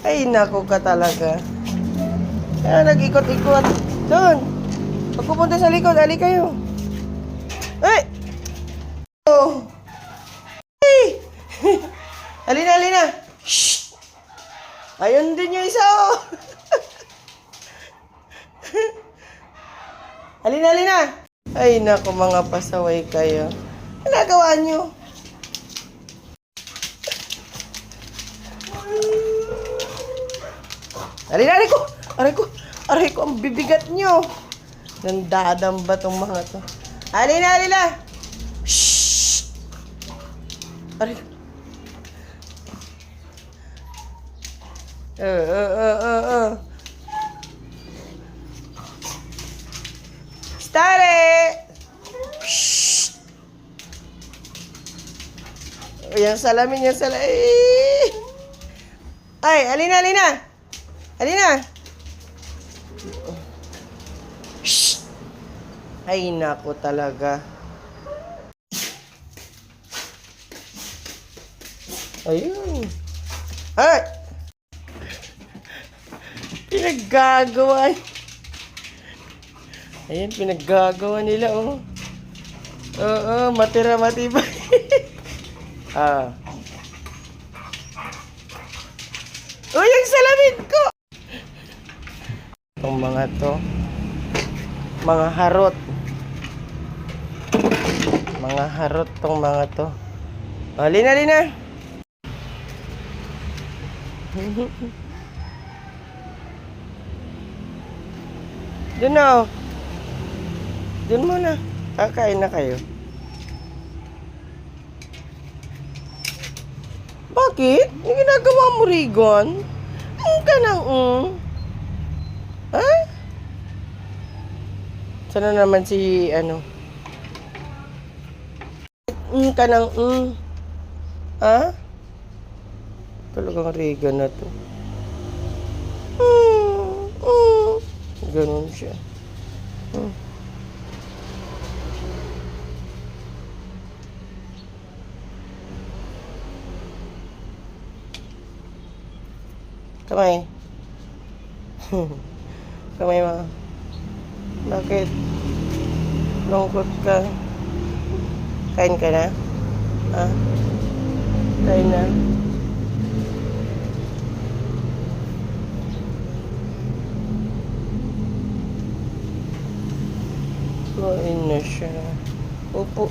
Ay, naku ka talaga. Kaya nag-ikot-ikot. Doon. Pag pupunta sa likod, ali kayo. Ay! Oh! Ay! Halina, halina. Shh! Ayun din yung isa, oh. Halina, halina. Ay, naku, mga pasaway kayo. Ano nagawa nyo? Halina, aray ko. Aray ko. Aray ko, ang bibigat nyo. Nandadamba tong mga to. Halina, halina. Shhh! Aray ko. Stare! Shhh! Yung salamin, yung salamin. Ay, alina, alina. Alina. Shhh! Ay, naku talaga. Ayun. Ay! Pinaggagawa. Ayan, pinaggagawa nila, oh. Oo, matira matibay. Ah. Uy, yung salamin ko! Itong mga to, mga harot. Mga harot tong mga to. Oh, lina, lina. Doon na, oh. Doon muna. Kakain na kayo. Bakit? Yung ginagawa mo, Rigon? Ang ka nang, Ha? Sana naman si, ano? Ka nang, Ha? Talagang Rigon na to. Ganun siya. Kamay. Kamay mo. Bakit? Lungkot ka. Kain ka na? Ha? Kain na? Kain na siya. Upo.